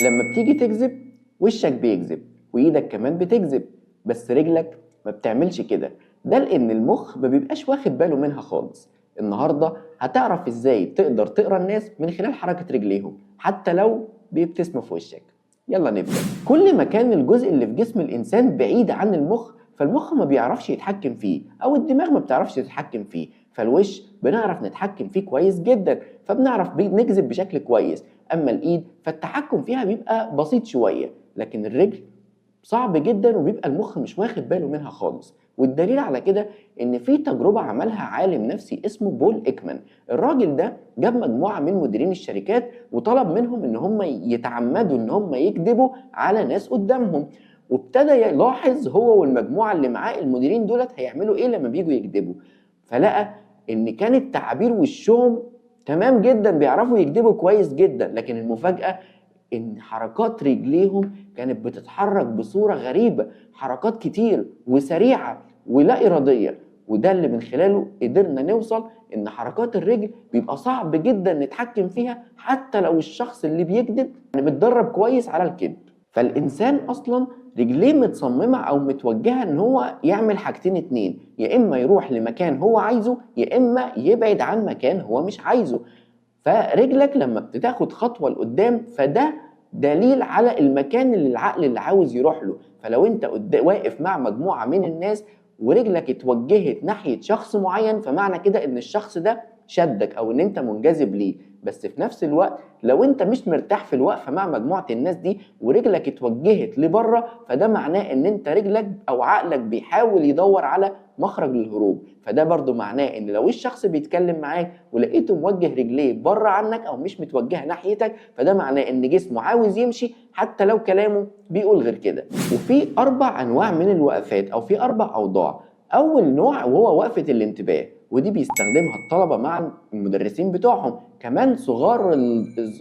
لما بتيجي تكذب وشك بيكذب وايدك كمان بتكذب، بس رجلك ما بتعملش كده. ده لان المخ ما بيبقاش واخد باله منها خالص. النهارده هتعرف ازاي تقدر تقرا الناس من خلال حركة رجليهم حتى لو بيبتسموا في وشك. يلا نبدأ. كل ما كان الجزء اللي في جسم الانسان بعيد عن المخ فالمخ ما بيعرفش يتحكم فيه، او الدماغ ما بتعرفش تتحكم فيه. فالوش بنعرف نتحكم فيه كويس جدا، فبنعرف نكذب بشكل كويس. اما الايد فالتحكم فيها بيبقى بسيط شويه، لكن الرجل صعب جدا وبيبقى المخ مش واخد باله منها خالص. والدليل على كده ان في تجربه عملها عالم نفسي اسمه بول ايكمان. الراجل ده جاب مجموعه من مديرين الشركات وطلب منهم ان هم يتعمدوا ان هم يكذبوا على ناس قدامهم، وابتدى يلاحظ هو والمجموعه اللي معاه المديرين دولت هيعملوا ايه لما بييجوا يكذبوا. فلقى ان كانت تعابير وشهم تمام جدا، بيعرفوا يكذبوا كويس جدا، لكن المفاجاه ان حركات رجليهم كانت بتتحرك بصورة غريبة، حركات كتير وسريعة ولا إرادية. وده اللي من خلاله قدرنا نوصل ان حركات الرجل بيبقى صعب جدا نتحكم فيها حتى لو الشخص اللي بيكذب متدرب كويس على الكذب. فالإنسان أصلا رجليه متصممة أو متوجهة إن هو يعمل حاجتين اتنين، يا إما يروح لمكان هو عايزه يا إما يبعد عن مكان هو مش عايزه. فرجلك لما بتاخد خطوة لقدام فده دليل على المكان اللي العقل اللي عاوز يروح له. فلو انت واقف مع مجموعة من الناس ورجلك اتوجهت ناحية شخص معين فمعنى كده ان الشخص ده شدك او ان انت منجذب ليه. بس في نفس الوقت لو انت مش مرتاح في الوقفة مع مجموعة الناس دي ورجلك اتوجهت لبره فده معناه ان انت رجلك او عقلك بيحاول يدور على مخرج للهروب. فده برضو معناه ان لو الشخص بيتكلم معاك ولقيته موجه رجليه بره عنك او مش متوجهه ناحيتك فده معناه ان جسمه عاوز يمشي حتى لو كلامه بيقول غير كده. وفي 4 انواع من الوقفات او في 4 اوضاع. اول نوع وهو وقفه الانتباه، ودي بيستخدمها الطلبه مع المدرسين بتوعهم، كمان صغار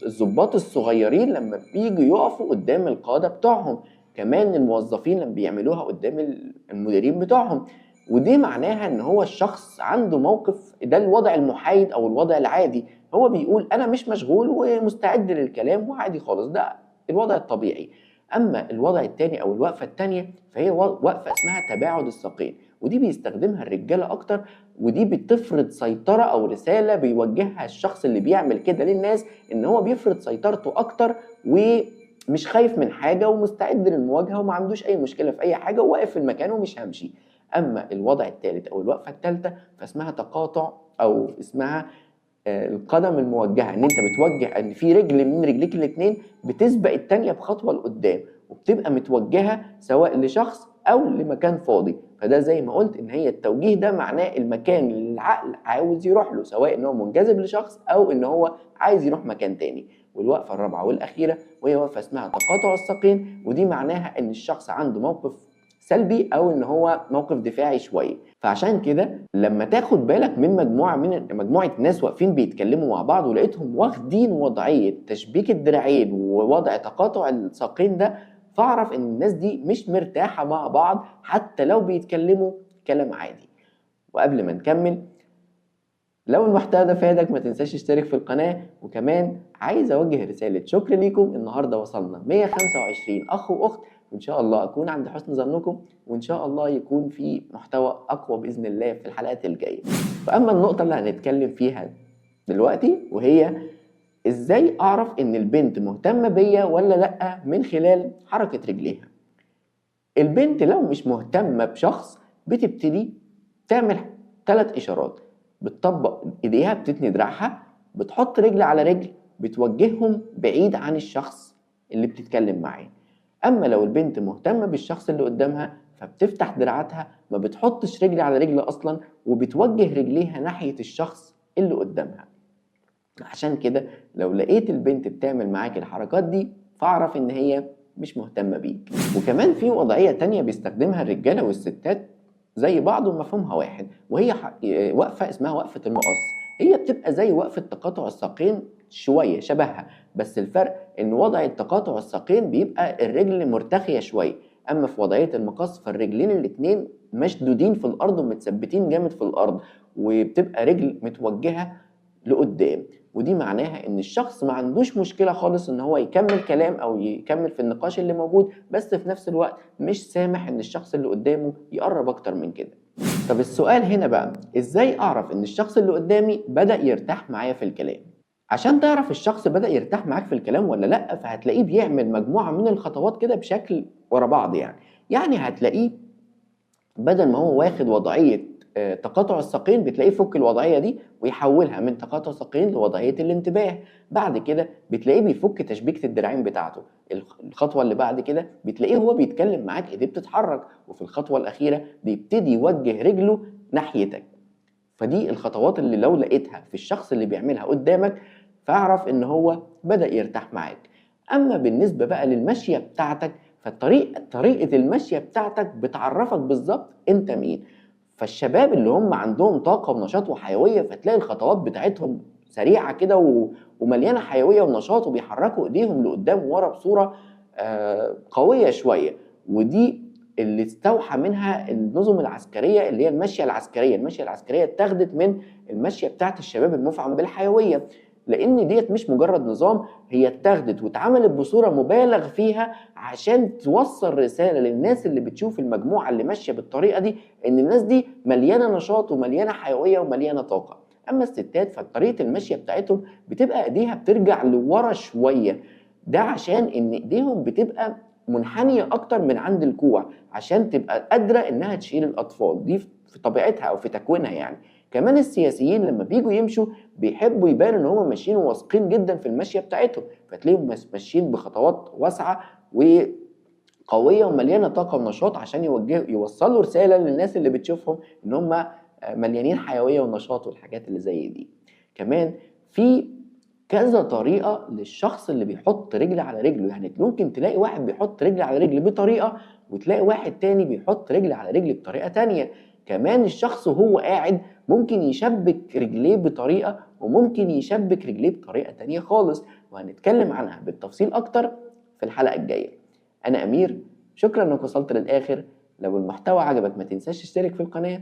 الضباط الصغيرين لما بييجوا يقفوا قدام القاده بتوعهم، كمان الموظفين لما بيعملوها قدام المديرين بتوعهم. ودي معناها ان هو الشخص عنده موقف، ده الوضع المحايد او الوضع العادي، هو بيقول انا مش مشغول ومستعد للكلام وعادي خالص، ده الوضع الطبيعي. اما الوضع التاني او الوقفة التانية فهي وقفة اسمها تباعد الساقين، ودي بيستخدمها الرجالة اكتر، ودي بتفرض سيطرة او رسالة بيوجهها الشخص اللي بيعمل كده للناس ان هو بيفرض سيطرته اكتر ومش خايف من حاجة ومستعد للمواجهة وما عندوش اي مشكلة في اي حاجة وواقف في المكان ومش همشي. اما الوضع الثالث او الوقفه الثالثه فاسمها تقاطع او اسمها القدم الموجهه، ان انت بتوجه ان في رجل من رجليك الاثنين بتسبق الثانيه بخطوه لقدام وبتبقى متوجهه سواء لشخص او لمكان فاضي. فده زي ما قلت ان هي التوجيه ده معناه المكان اللي العقل عاوز يروح له، سواء ان هو منجذب لشخص او ان هو عايز يروح مكان تاني. والوقفه الرابعه والاخيره وهي وقفه اسمها تقاطع الساقين، ودي معناها ان الشخص عنده موقف سلبي او ان هو موقف دفاعي شويه. فعشان كده لما تاخد بالك من مجموعه ناس واقفين بيتكلموا مع بعض ولقيتهم واخدين وضعيه تشبيك الدراعين ووضع تقاطع الساقين ده، فاعرف ان الناس دي مش مرتاحه مع بعض حتى لو بيتكلموا كلام عادي. وقبل ما نكمل، لو المحتوى ده فادك ما تنساش تشترك في القناة، وكمان عايز اوجه رسالة شكر ليكم. النهاردة وصلنا 125 اخ واخت، وان شاء الله اكون عند حسن ظنكم، وان شاء الله يكون في محتوى اقوى باذن الله في الحلقات الجاية. فاما النقطة اللي هنتكلم فيها دلوقتي وهي ازاي اعرف ان البنت مهتمة بيا ولا لا من خلال حركة رجليها. البنت لو مش مهتمة بشخص بتبتدي تعمل 3 اشارات: بتطبق ايديها، بتتني دراعها، بتحط رجل على رجل، بتوجههم بعيد عن الشخص اللي بتتكلم معاه. اما لو البنت مهتمة بالشخص اللي قدامها فبتفتح دراعاتها، ما بتحطش رجل على رجل اصلا، وبتوجه رجليها ناحية الشخص اللي قدامها. عشان كده لو لقيت البنت بتعمل معاك الحركات دي فاعرف ان هي مش مهتمة بيك. وكمان في وضعية تانية بيستخدمها الرجالة والستات زي بعض ومفهومها واحد، وهي وقفة اسمها وقفة المقص. هي بتبقى زي وقفة تقاطع الساقين شوية شبهها، بس الفرق ان وضع التقاطع الساقين بيبقى الرجل مرتخية شوية، اما في وضعية المقص فالرجلين الاتنين مشدودين في الارض ومتثبتين جامد في الارض، وبتبقى رجل متوجهة لقدام. ودي معناها ان الشخص ما عندوش مشكلة خالص ان هو يكمل كلام او يكمل في النقاش اللي موجود، بس في نفس الوقت مش سامح ان الشخص اللي قدامه يقرب اكتر من كده. طب السؤال هنا بقى، ازاي اعرف ان الشخص اللي قدامي بدأ يرتاح معايا في الكلام؟ عشان تعرف الشخص بدأ يرتاح معاك في الكلام ولا لأ، فهتلاقيه بيعمل مجموعة من الخطوات كده بشكل ورا بعض. يعني هتلاقيه بدل ما هو واخد وضعية تقاطع الساقين، بتلاقيه يفك الوضعية دي ويحولها من تقاطع ساقين لوضعية الانتباه. بعد كده بتلاقيه بيفك تشبيكة الدراعين بتاعته. الخطوة اللي بعد كده بتلاقيه هو بيتكلم معاك ايديه بتتحرك، وفي الخطوة الأخيرة بيبتدي يوجه رجله ناحيتك. فدي الخطوات اللي لو لقيتها في الشخص اللي بيعملها قدامك فاعرف ان هو بدأ يرتاح معاك. اما بالنسبة بقى للمشية بتاعتك، طريقة المشية بتاعتك بتعرفك بالظبط انت مين. فالشباب اللي هم عندهم طاقة ونشاط وحيوية، فتلاقي الخطوات بتاعتهم سريعة كده ومليانة حيوية ونشاط، وبيحركوا ايديهم لقدام وورا بصورة قوية شوية. ودي اللي استوحى منها النظم العسكرية، اللي هي المشية العسكرية. المشية العسكرية اتاخدت من المشية بتاعت الشباب المفعم بالحيوية، لأن ديت مش مجرد نظام، هي اتاخدت واتعملت بصورة مبالغ فيها عشان توصل رسالة للناس اللي بتشوف المجموعة اللي ماشية بالطريقة دي، إن الناس دي مليانة نشاط ومليانة حيوية ومليانة طاقة. أما الستات فطريقة المشية بتاعتهم بتبقى إيديها بترجع لورا شوية، ده عشان إن إيديهم بتبقى منحنية أكتر من عند الكوع، عشان تبقى قادرة إنها تشيل الأطفال. دي في طبيعتها أو في تكوينها. كمان السياسيين لما بيجوا يمشوا بيحبوا يبانوا ان هم ماشيين واثقين جدا في المشيه بتاعتهم، فتلاقيهم ماشيين بخطوات واسعه وقويه ومليانه طاقه ونشاط، عشان يوصلوا رساله للناس اللي بتشوفهم ان هم مليانين حيويه ونشاط والحاجات اللي زي دي. كمان في كذا طريقه للشخص اللي بيحط رجل على رجله. يعني ممكن تلاقي واحد بيحط رجل على رجل بطريقه، وتلاقي واحد تاني بيحط رجل على رجل بطريقه تانيه. كمان الشخص وهو قاعد ممكن يشبك رجليه بطريقة، وممكن يشبك رجليه بطريقة تانية خالص، وهنتكلم عنها بالتفصيل أكتر في الحلقة الجاية. أنا أمير، شكرا إنك وصلت للآخر. لو المحتوى عجبك ما تنساش تشترك في القناة